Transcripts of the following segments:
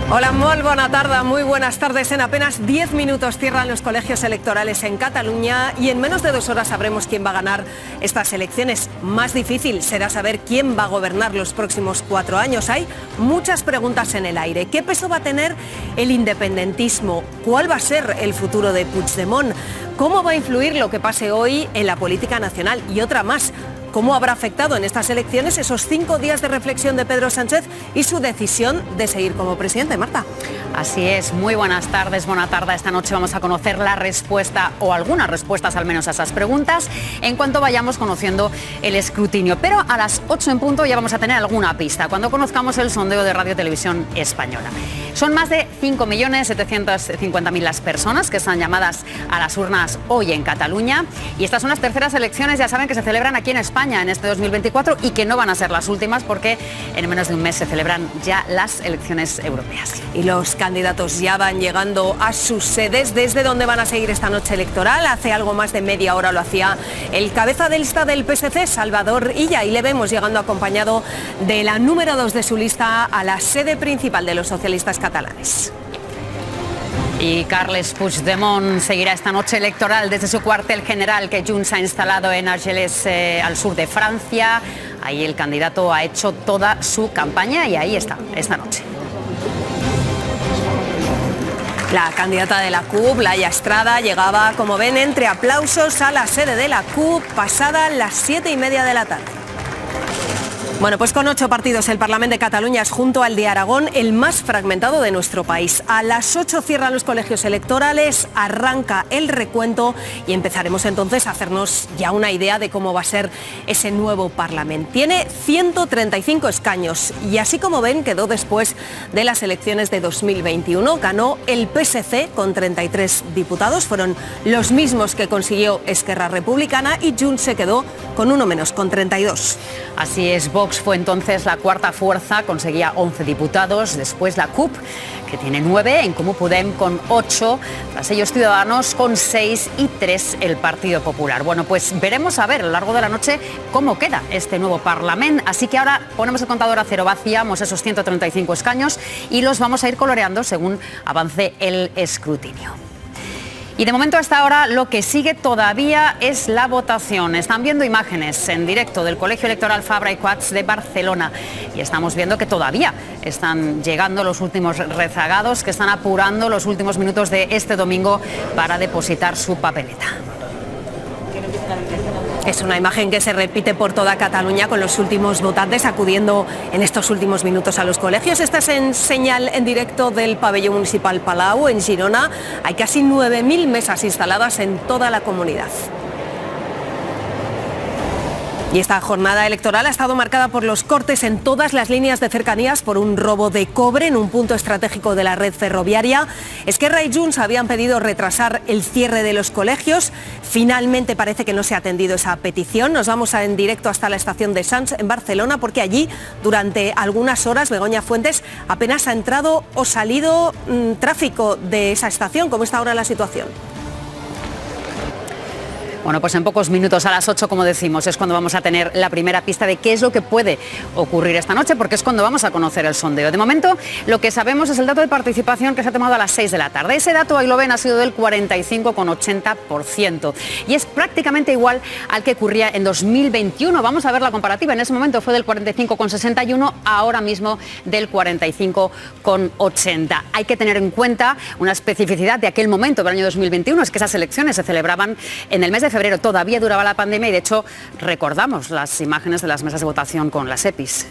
Hola, muy buena tarde, muy buenas tardes. En apenas 10 minutos cierran los colegios electorales en Cataluña y en menos de 2 horas sabremos quién va a ganar estas elecciones. Más difícil será saber quién va a gobernar los próximos 4 años. Hay muchas preguntas en el aire. ¿Qué peso va a tener el independentismo? ¿Cuál va a ser el futuro de Puigdemont? ¿Cómo va a influir lo que pase hoy en la política nacional? Y otra más. ¿Cómo habrá afectado en estas elecciones esos 5 días de reflexión de Pedro Sánchez y su decisión de seguir como presidente? Marta. Así es, muy buenas tardes, buena tarde. Esta noche vamos a conocer la respuesta, o algunas respuestas al menos a esas preguntas, en cuanto vayamos conociendo el escrutinio. Pero a las 8 en punto ya vamos a tener alguna pista, cuando conozcamos el sondeo de Radio Televisión Española. Son más de 5.750.000 las personas que están llamadas a las urnas hoy en Cataluña. Y estas son las terceras elecciones, ya saben, que se celebran aquí en España en este 2024 y que no van a ser las últimas porque en menos de un mes se celebran ya las elecciones europeas. Y los candidatos ya van llegando a sus sedes, desde donde van a seguir esta noche electoral. Hace algo más de media hora lo hacía el cabeza de lista del PSC, Salvador Illa, y le vemos llegando acompañado de la número 2 de su lista a la sede principal de los socialistas catalanes. Y Carles Puigdemont seguirá esta noche electoral desde su cuartel general que Junts ha instalado en Argelès, al sur de Francia. Ahí el candidato ha hecho toda su campaña y ahí está, esta noche. La candidata de la CUP, Laia Estrada, llegaba, como ven, entre aplausos a la sede de la CUP pasada las 7:30 de la tarde. Bueno, pues con 8 partidos el Parlamento de Cataluña es, junto al de Aragón, el más fragmentado de nuestro país. A las 8 cierran los colegios electorales, arranca el recuento y empezaremos entonces a hacernos ya una idea de cómo va a ser ese nuevo Parlamento. Tiene 135 escaños y, así como ven, quedó después de las elecciones de 2021. Ganó el PSC con 33 diputados, fueron los mismos que consiguió Esquerra Republicana, y Junts se quedó con uno menos, con 32. Así es, Vox fue entonces la cuarta fuerza, conseguía 11 diputados, después la CUP, que tiene 9, en Comú Podem con 8, tras ellos Ciudadanos con 6 y 3 el Partido Popular. Bueno, pues veremos a ver a lo largo de la noche cómo queda este nuevo Parlamento, así que ahora ponemos el contador a cero, vaciamos esos 135 escaños y los vamos a ir coloreando según avance el escrutinio. Y de momento, hasta ahora, lo que sigue todavía es la votación. Están viendo imágenes en directo del Colegio Electoral Fabra y Coats de Barcelona y estamos viendo que todavía están llegando los últimos rezagados, que están apurando los últimos minutos de este domingo para depositar su papeleta. Es una imagen que se repite por toda Cataluña, con los últimos votantes acudiendo en estos últimos minutos a los colegios. Esta es en señal en directo del pabellón municipal Palau, en Girona. Hay casi 9.000 mesas instaladas en toda la comunidad. Y esta jornada electoral ha estado marcada por los cortes en todas las líneas de cercanías por un robo de cobre en un punto estratégico de la red ferroviaria. Esquerra y Junts habían pedido retrasar el cierre de los colegios. Finalmente parece que no se ha atendido esa petición. Nos vamos en directo hasta la estación de Sants, en Barcelona, porque allí durante algunas horas, Begoña Fuentes, apenas ha entrado o salido tráfico de esa estación. ¿Cómo está ahora la situación? Bueno, pues en pocos minutos, a las 8, como decimos, es cuando vamos a tener la primera pista de qué es lo que puede ocurrir esta noche, porque es cuando vamos a conocer el sondeo. De momento, lo que sabemos es el dato de participación que se ha tomado a las 6 de la tarde. Ese dato, ahí lo ven, ha sido del 45,80%. Y es prácticamente igual al que ocurría en 2021. Vamos a ver la comparativa. En ese momento fue del 45,61, ahora mismo del 45,80. Hay que tener en cuenta una especificidad de aquel momento, del año 2021, es que esas elecciones se celebraban en el mes de febrero, todavía duraba la pandemia y, de hecho, recordamos las imágenes de las mesas de votación con las EPIs.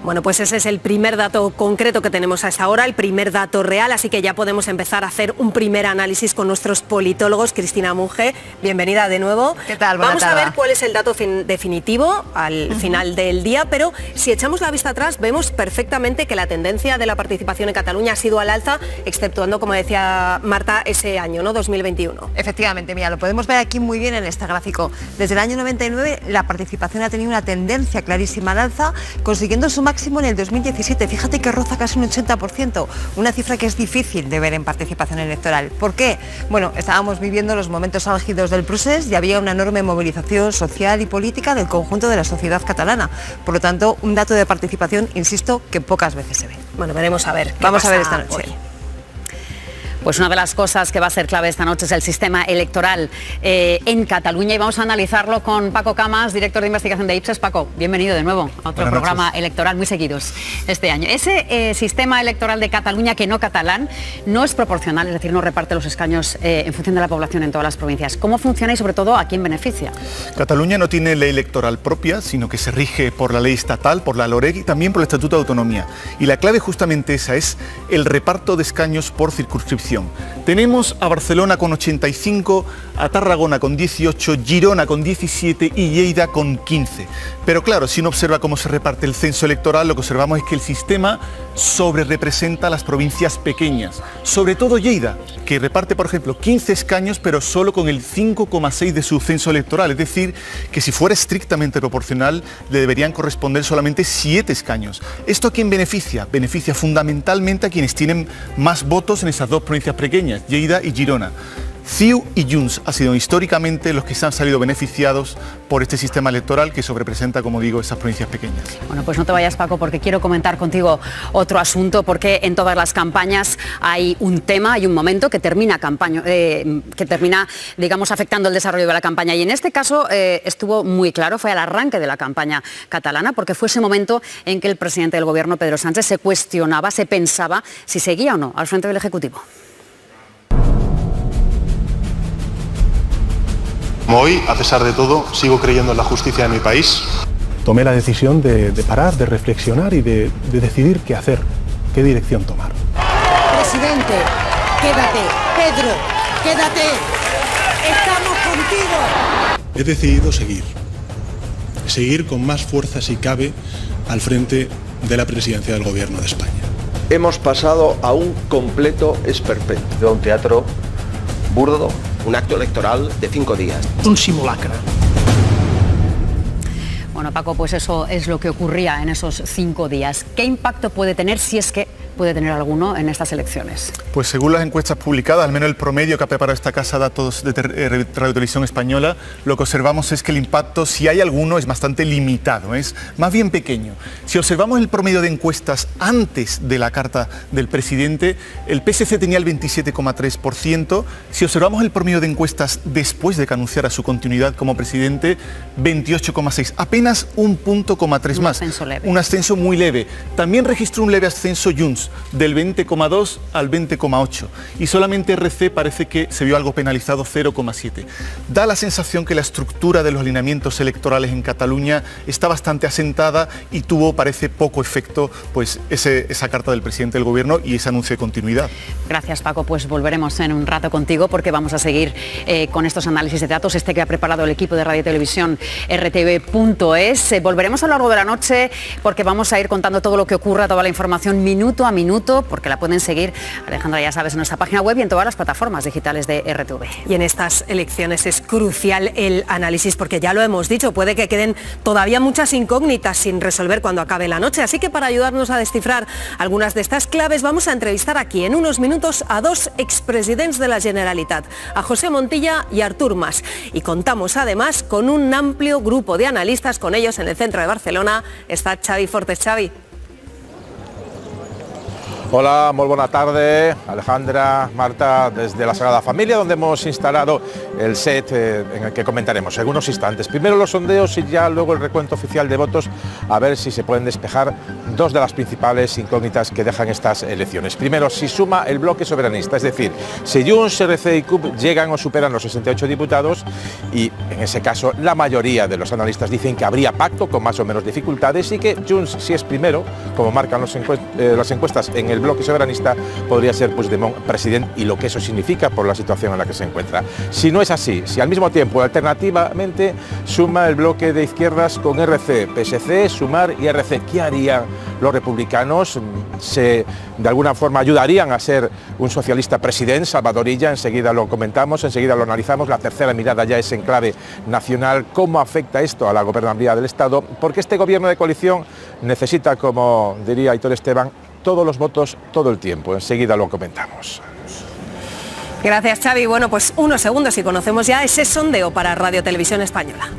Bueno, pues ese es el primer dato concreto que tenemos a esta hora, el primer dato real, así que ya podemos empezar a hacer un primer análisis con nuestros politólogos. Cristina Monge, bienvenida de nuevo. ¿Qué tal? Vamos a ver cuál es el dato definitivo al final del día, pero si echamos la vista atrás vemos perfectamente que la tendencia de la participación en Cataluña ha sido al alza, exceptuando, como decía Marta, ese año, ¿no? 2021. Efectivamente, mira, lo podemos ver aquí muy bien en este gráfico. Desde el año 99 la participación ha tenido una tendencia clarísima al alza, consiguiendo su máximo en el 2017. Fíjate que roza casi un 80%, una cifra que es difícil de ver en participación electoral. ¿Por qué? Bueno, estábamos viviendo los momentos álgidos del procés y había una enorme movilización social y política del conjunto de la sociedad catalana. Por lo tanto, un dato de participación, insisto, que pocas veces se ve. Bueno, veremos a ver qué Vamos a ver pasa esta noche. hoy. Pues una de las cosas que va a ser clave esta noche es el sistema electoral en Cataluña y vamos a analizarlo con Paco Camas, director de investigación de Ipsos. Paco, bienvenido de nuevo a otro programa electoral muy seguidos este año. Ese sistema electoral de Cataluña que no catalán no es proporcional, es decir, no reparte los escaños en función de la población en todas las provincias. ¿Cómo funciona y sobre todo a quién beneficia? Cataluña no tiene ley electoral propia, sino que se rige por la ley estatal, por la LOREG y también por el Estatuto de Autonomía. Y la clave justamente esa es el reparto de escaños por circunscripción. Tenemos a Barcelona con 85, a Tarragona con 18, Girona con 17 y Lleida con 15. Pero claro, si uno observa cómo se reparte el censo electoral, lo que observamos es que el sistema sobrerepresenta a las provincias pequeñas, sobre todo Lleida, que reparte, por ejemplo, 15 escaños, pero solo con el 5,6 de su censo electoral. Es decir, que si fuera estrictamente proporcional, le deberían corresponder solamente 7 escaños. ¿Esto a quién beneficia? Beneficia fundamentalmente a quienes tienen más votos en esas dos provincias pequeñas, Lleida y Girona. CiU y Junts han sido históricamente los que se han salido beneficiados por este sistema electoral que sobrepresenta, como digo, esas provincias pequeñas. Bueno, pues no te vayas, Paco, porque quiero comentar contigo otro asunto, porque en todas las campañas hay un tema, hay un momento que termina digamos, afectando el desarrollo de la campaña. Y en este caso estuvo muy claro, fue al arranque de la campaña catalana, porque fue ese momento en que el presidente del gobierno, Pedro Sánchez, se cuestionaba, se pensaba si seguía o no al frente del Ejecutivo. Como hoy, a pesar de todo, sigo creyendo en la justicia de mi país. Tomé la decisión de parar, de reflexionar y de decidir qué hacer, qué dirección tomar. Presidente, quédate. Pedro, quédate. Estamos contigo. He decidido seguir con más fuerza si cabe al frente de la presidencia del Gobierno de España. Hemos pasado a un completo esperpento. De un teatro burdo. Un acto electoral de 5 días. Un simulacro. Bueno, Paco, pues eso es lo que ocurría en esos 5 días. ¿Qué impacto puede tener, si es que puede tener alguno, en estas elecciones? Pues según las encuestas publicadas, al menos el promedio que ha preparado esta casa de datos de Radio Televisión Española, lo que observamos es que el impacto, si hay alguno, es bastante limitado, es más bien pequeño. Si observamos el promedio de encuestas antes de la carta del presidente, el PSC tenía el 27,3%. Si observamos el promedio de encuestas después de que anunciara su continuidad como presidente, 28,6%. Apenas un punto, 3 más. Ascenso leve. Un ascenso muy leve. También registró un leve ascenso Junts, del 20,2 al 20,8. Y solamente RC parece que se vio algo penalizado, 0,7. Da la sensación que la estructura de los alineamientos electorales en Cataluña está bastante asentada y tuvo, parece, poco efecto pues esa carta del presidente del gobierno y ese anuncio de continuidad. Gracias, Paco. Pues volveremos en un rato contigo porque vamos a seguir con estos análisis de datos, que ha preparado el equipo de Radio y Televisión RTV.es. Volveremos a lo largo de la noche porque vamos a ir contando todo lo que ocurra, toda la información minuto a minuto, porque la pueden seguir, Alejandra, ya sabes, en nuestra página web y en todas las plataformas digitales de RTV. Y en estas elecciones es crucial el análisis, porque ya lo hemos dicho, puede que queden todavía muchas incógnitas sin resolver cuando acabe la noche. Así que para ayudarnos a descifrar algunas de estas claves, vamos a entrevistar aquí en unos minutos a 2 expresidents de la Generalitat, a José Montilla y a Artur Mas. Y contamos además con un amplio grupo de analistas. Con ellos en el centro de Barcelona está Xavi Fortes. Xavi. Hola, muy buena tarde, Alejandra, Marta, desde la Sagrada Familia, donde hemos instalado el set en el que comentaremos algunos instantes. Primero los sondeos y ya luego el recuento oficial de votos, a ver si se pueden despejar 2 de las principales incógnitas que dejan estas elecciones. Primero, si suma el bloque soberanista, es decir, si Junts, RC y CUP llegan o superan los 68 diputados, y en ese caso la mayoría de los analistas dicen que habría pacto con más o menos dificultades y que Junts, si es primero, como marcan las encuestas en el bloque soberanista, podría ser Puigdemont presidente, y lo que eso significa por la situación en la que se encuentra. Si no es así, si al mismo tiempo alternativamente suma el bloque de izquierdas con RC, PSC, Sumar y RC, ¿qué harían los republicanos? ¿De alguna forma ayudarían a ser un socialista presidente? Salvador Illa, enseguida lo comentamos, enseguida lo analizamos. La tercera mirada ya es en clave nacional. ¿Cómo afecta esto a la gobernabilidad del Estado? Porque este gobierno de coalición necesita, como diría Aitor Esteban, todos los votos todo el tiempo. Enseguida lo comentamos. Gracias, Xavi. Bueno, pues unos segundos y conocemos ya ese sondeo para Radio Televisión Española.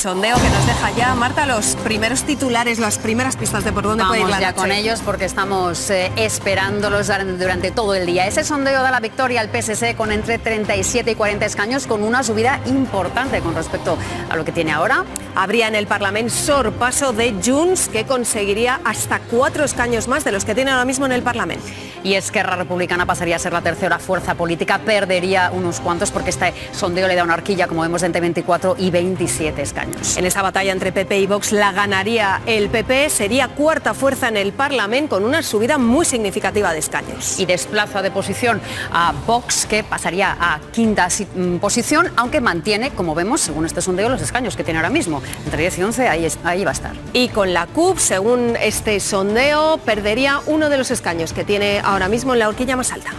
sondeo que nos deja ya, Marta, los primeros titulares, las primeras pistas de por dónde puede ir la Vamos ya noche. con ellos porque estamos esperándolos durante todo el día. Ese sondeo da la victoria al PSC con entre 37 y 40 escaños, con una subida importante con respecto a lo que tiene ahora. Habría en el Parlamento sorpaso de Junts, que conseguiría hasta 4 escaños más de los que tiene ahora mismo en el Parlamento. Y Esquerra Republicana pasaría a ser la tercera fuerza política, perdería unos cuantos porque este sondeo le da una horquilla, como vemos, de entre 24 y 27 escaños. En esa batalla entre PP y Vox la ganaría el PP, sería cuarta fuerza en el Parlamento con una subida muy significativa de escaños. Y desplaza de posición a Vox, que pasaría a quinta posición, aunque mantiene, como vemos, según este sondeo, los escaños que tiene ahora mismo. Entre 10 y 11, ahí va a estar. Y con la CUP, según este sondeo, perdería uno de los escaños que tiene ahora mismo en la horquilla más alta.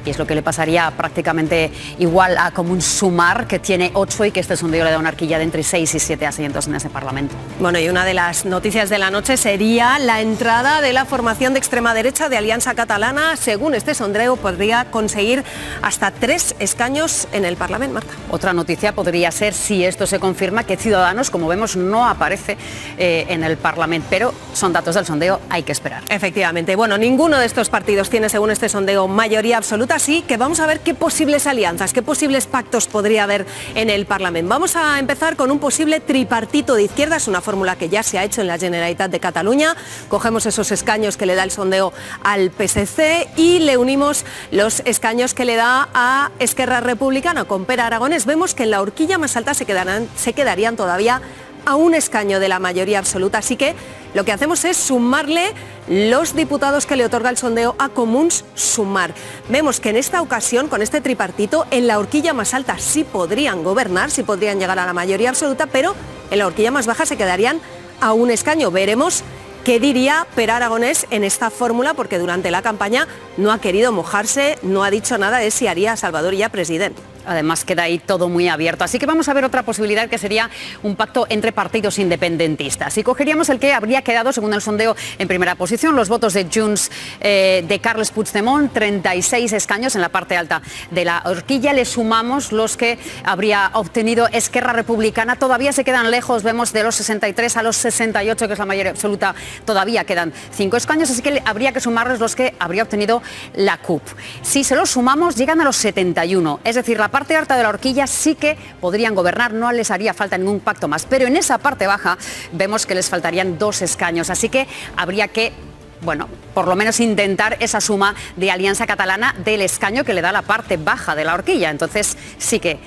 Y es lo que le pasaría prácticamente igual a como un Sumar, que tiene 8 y que este sondeo le da una horquilla de entre 6 y 7 asientos en ese Parlamento. Bueno, y una de las noticias de la noche sería la entrada de la formación de extrema derecha de Alianza Catalana. Según este sondeo, podría conseguir hasta 3 escaños en el Parlamento, Marta. Otra noticia podría ser, si esto se confirma, que Ciudadanos, como vemos, no aparece en el Parlamento, pero son datos del sondeo, hay que esperar. Efectivamente. Bueno, ninguno de estos partidos tiene, según este sondeo, mayoría absoluta. Así que vamos a ver qué posibles alianzas, qué posibles pactos podría haber en el Parlamento. Vamos a empezar con un posible tripartito de izquierda. Es una fórmula que ya se ha hecho en la Generalitat de Cataluña. Cogemos esos escaños que le da el sondeo al PSC y le unimos los escaños que le da a Esquerra Republicana con Pere Aragonés. Vemos que en la horquilla más alta se quedarían todavía a un escaño de la mayoría absoluta. Así que lo que hacemos es sumarle los diputados que le otorga el sondeo a Comuns Sumar. Vemos que en esta ocasión, con este tripartito, en la horquilla más alta sí podrían gobernar, sí podrían llegar a la mayoría absoluta, pero en la horquilla más baja se quedarían a un escaño. Veremos qué diría Pere Aragonés en esta fórmula, porque durante la campaña no ha querido mojarse, no ha dicho nada de si haría a Salvador Illa presidente. Además queda ahí todo muy abierto. Así que vamos a ver otra posibilidad, que sería un pacto entre partidos independentistas. Y cogeríamos el que habría quedado, según el sondeo, en primera posición, los votos de Junts de Carles Puigdemont, 36 escaños en la parte alta de la horquilla. Le sumamos los que habría obtenido Esquerra Republicana. Todavía se quedan lejos, vemos, de los 63 a los 68, que es la mayoría absoluta. Todavía quedan 5 escaños, así que habría que sumarles los que habría obtenido la CUP. Si se los sumamos, llegan a los 71. Es decir, la parte alta de la horquilla sí que podrían gobernar, no les haría falta ningún pacto más, pero en esa parte baja vemos que les faltarían 2 escaños, así que habría que, bueno, por lo menos intentar esa suma de Alianza Catalana del escaño que le da la parte baja de la horquilla. Entonces sí que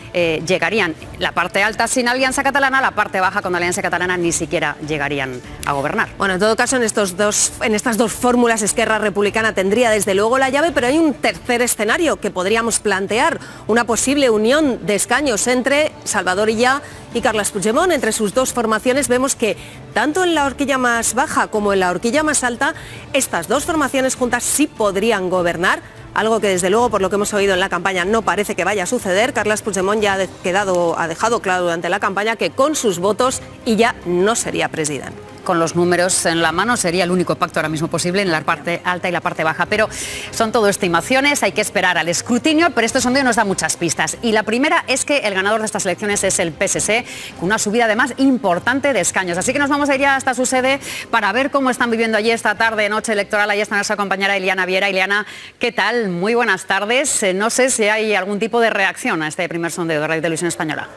llegarían la parte alta sin Alianza Catalana, la parte baja con Alianza Catalana ni siquiera llegarían a gobernar. Bueno, en todo caso, en estas dos fórmulas Esquerra Republicana tendría desde luego la llave, pero hay un tercer escenario que podríamos plantear, una posible unión de escaños entre Salvador Illa y Carles Puigdemont. Entre sus dos formaciones vemos que tanto en la horquilla más baja como en la horquilla más alta, estas dos formaciones juntas sí podrían gobernar, algo que desde luego, por lo que hemos oído en la campaña, no parece que vaya a suceder. Carles Puigdemont ya ha dejado claro durante la campaña que con sus votos Illa no sería presidente. Con los números en la mano sería el único pacto ahora mismo posible en la parte alta y la parte baja, pero son todo estimaciones, hay que esperar al escrutinio, pero este sondeo nos da muchas pistas. Y la primera es que el ganador de estas elecciones es el PSC, con una subida además importante de escaños. Así que nos vamos a ir ya hasta su sede para ver cómo están viviendo allí esta tarde, noche electoral. Ahí está nuestra compañera Ileana Viera. Ileana, ¿qué tal? Muy buenas tardes. No sé si hay algún tipo de reacción a este primer sondeo de Radio Televisión Española.